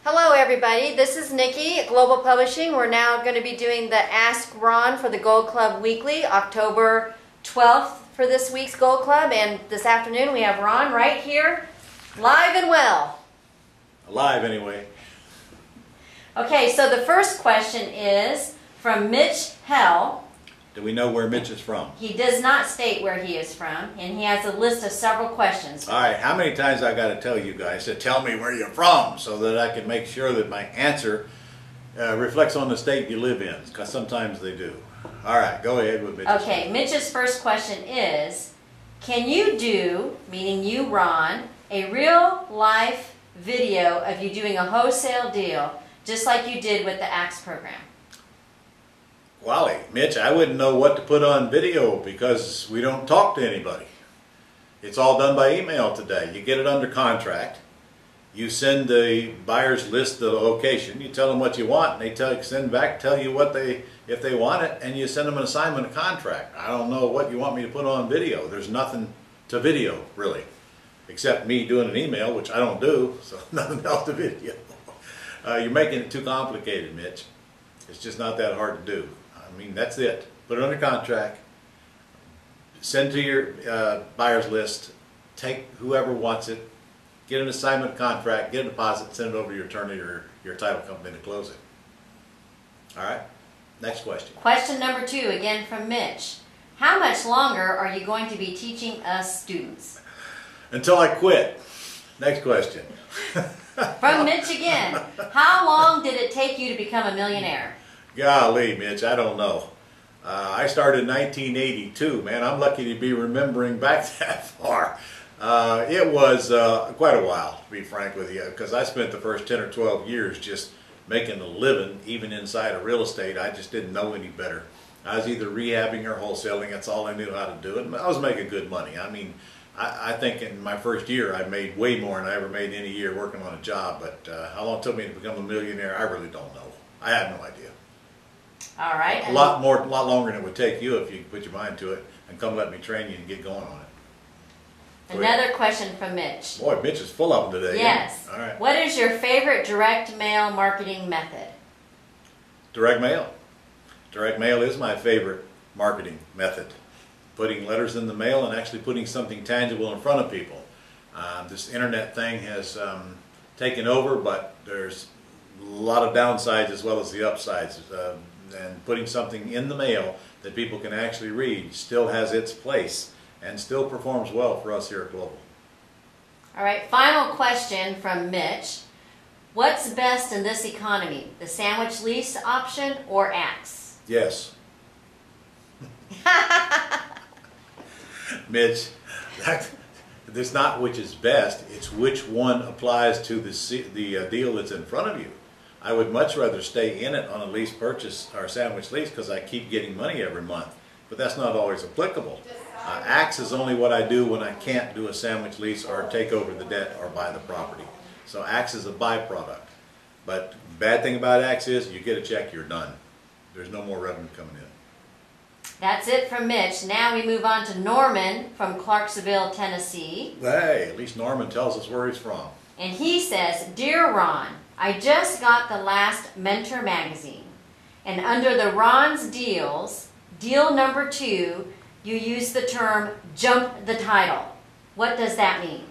Hello everybody, this is Nikki at Global Publishing. We're now going to be doing the Ask Ron for the Gold Club Weekly, October 12th for this week's Gold Club. And this afternoon we have Ron right here, live and well. Alive anyway. Okay, so the first question is from Mitch Hell. Do we know where Mitch is from? He does not state where he is from, and he has a list of several questions. All right, how many times I got to tell you guys to tell me where you're from so that I can make sure that my answer reflects on the state you live in, because sometimes they do. All right, go ahead with Mitch's. Okay, Mitch's first question is, can you do, meaning you, Ron, a real life video of you doing a wholesale deal, just like you did with the Axe program? Wally, Mitch, I wouldn't know what to put on video because we don't talk to anybody. It's all done by email today. You get it under contract. You send the buyer's list the location. You tell them what you want, and they send back, tell you what if they want it, and you send them an assignment, a contract. I don't know what you want me to put on video. There's nothing to video, really, except me doing an email, which I don't do, so nothing else to video. You're making it too complicated, Mitch. It's just not that hard to do. I mean, that's it. Put it under contract, send to your buyer's list, take whoever wants it, get an assignment contract, get a deposit, send it over to your attorney or your title company to close it. All right, next question. Question number 2, again from Mitch. How much longer are you going to be teaching us students? Until I quit. Next question. From Mitch again. How long did it take you to become a millionaire? Golly, Mitch, I don't know. I started in 1982, man. I'm lucky to be remembering back that far. It was quite a while, to be frank with you, because I spent the first 10 or 12 years just making a living, even inside of real estate. I just didn't know any better. I was either rehabbing or wholesaling. That's all I knew how to do. And I was making good money. I mean, I think in my first year I made way more than I ever made in a year working on a job. But how long it took me to become a millionaire, I really don't know. I have no idea. All right. A lot longer than it would take you if you put your mind to it and come let me train you and get going on it. Another question from Mitch. Boy, Mitch is full of them today. Yes. All right. What is your favorite direct mail marketing method? Direct mail. Direct mail is my favorite marketing method. Putting letters in the mail and actually putting something tangible in front of people. This internet thing has taken over, but there's a lot of downsides as well as the upsides. And putting something in the mail that people can actually read still has its place and still performs well for us here at Global. All right, final question from Mitch. What's best in this economy, the sandwich lease option or Axe? Yes. Mitch, it's not which is best, it's which one applies to the deal that's in front of you. I would much rather stay in it on a lease purchase or sandwich lease because I keep getting money every month, but that's not always applicable. Axe is only what I do when I can't do a sandwich lease or take over the debt or buy the property. So Axe is a byproduct. But the bad thing about Axe is you get a check, you're done. There's no more revenue coming in. That's it from Mitch. Now we move on to Norman from Clarksville, Tennessee. Hey, at least Norman tells us where he's from. And he says, Dear Ron, I just got the last Mentor magazine. And under the Ron's deals, deal number 2, you use the term jump the title. What does that mean?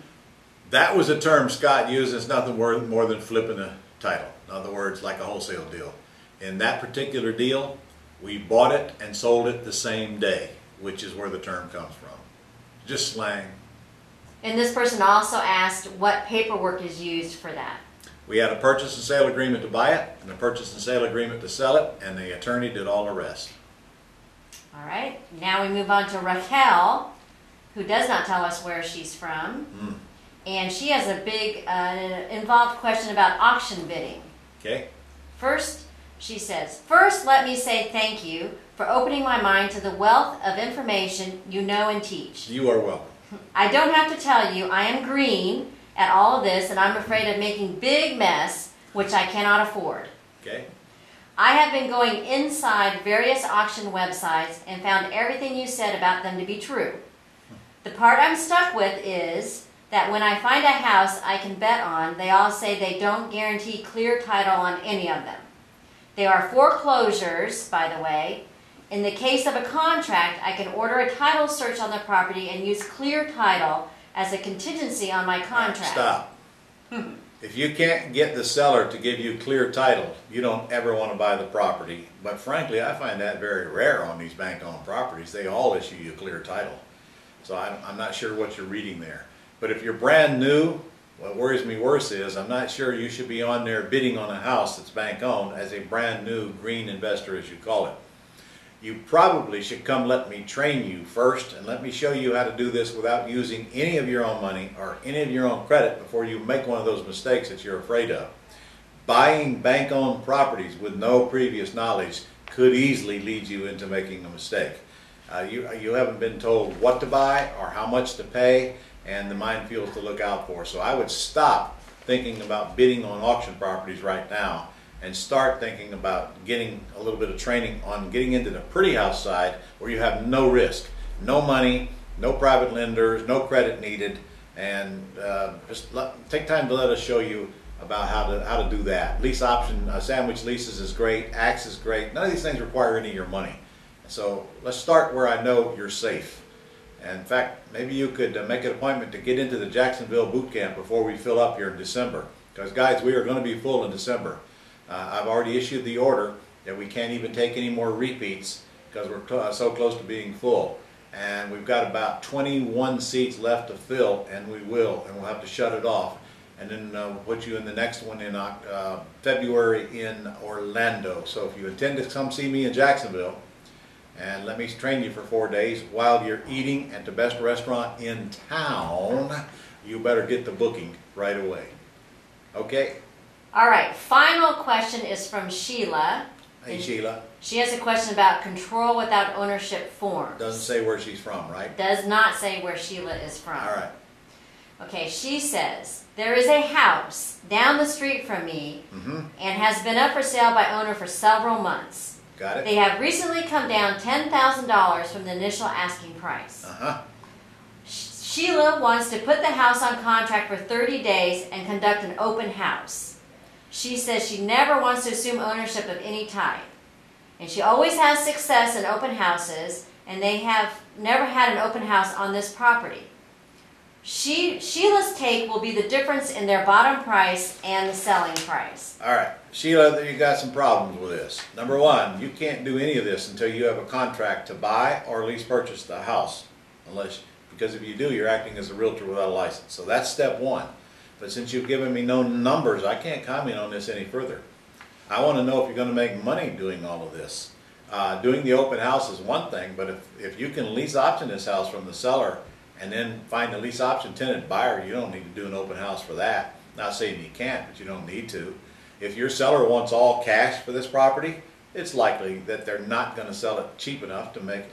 That was a term Scott used. It's nothing more than flipping a title. In other words, like a wholesale deal. In that particular deal, we bought it and sold it the same day, which is where the term comes from. Just slang. And this person also asked what paperwork is used for that. We had a purchase and sale agreement to buy it and a purchase and sale agreement to sell it, and the attorney did all the rest. All right. Now we move on to Raquel, who does not tell us where she's from. And she has a big involved question about auction bidding. Okay. First, she says, First, let me say thank you for opening my mind to the wealth of information you know and teach. You are welcome. I don't have to tell you I am green at all of this, and I'm afraid of making big mess, which I cannot afford. Okay. I have been going inside various auction websites and found everything you said about them to be true. The part I'm stuck with is that when I find a house I can bet on, they all say they don't guarantee clear title on any of them. There are foreclosures, by the way. In the case of a contract, I can order a title search on the property and use clear title as a contingency on my contract. Stop. If you can't get the seller to give you clear title, you don't ever want to buy the property. But frankly, I find that very rare on these bank-owned properties. They all issue you clear title. So I'm not sure what you're reading there. But if you're brand new, what worries me worse is I'm not sure you should be on there bidding on a house that's bank-owned as a brand new green investor, as you call it. You probably should come let me train you first and let me show you how to do this without using any of your own money or any of your own credit before you make one of those mistakes that you're afraid of. Buying bank-owned properties with no previous knowledge could easily lead you into making a mistake. You haven't been told what to buy or how much to pay and the minefields to look out for. So I would stop thinking about bidding on auction properties right now and start thinking about getting a little bit of training on getting into the pretty house side where you have no risk, no money, no private lenders, no credit needed, and just take time to let us show you about how to do that. Lease option, sandwich leases is great, Axe is great. None of these things require any of your money. So let's start where I know you're safe. And in fact, maybe you could make an appointment to get into the Jacksonville boot camp before we fill up here in December. Because guys, we are going to be full in December. I've already issued the order that we can't even take any more repeats because we're so close to being full. And we've got about 21 seats left to fill, and we'll have to shut it off. And then we'll put you in the next one in February in Orlando. So if you intend to come see me in Jacksonville, and let me train you for 4 days while you're eating at the best restaurant in town, you better get the booking right away. Okay? All right, final question is from Sheila. Hey Sheila. She has a question about control without ownership forms. Doesn't say where she's from, right? Does not say where Sheila is from. All right. Okay, she says, there is a house down the street from me and has been up for sale by owner for several months. Got it? They have recently come down $10,000 from the initial asking price. Sheila wants to put the house on contract for 30 days and conduct an open house. She says she never wants to assume ownership of any type. And she always has success in open houses, and they have never had an open house on this property. Sheila's take will be the difference in their bottom price and the selling price. All right, Sheila, you got some problems with this. Number one, you can't do any of this until you have a contract to buy or lease purchase the house, because if you do, you're acting as a realtor without a license. So that's step one. But since you've given me no numbers, I can't comment on this any further. I want to know if you're going to make money doing all of this. Doing the open house is one thing, but if you can lease option this house from the seller and then find a lease option tenant buyer, you don't need to do an open house for that. Not saying you can't, but you don't need to. If your seller wants all cash for this property, it's likely that they're not going to sell it cheap enough to make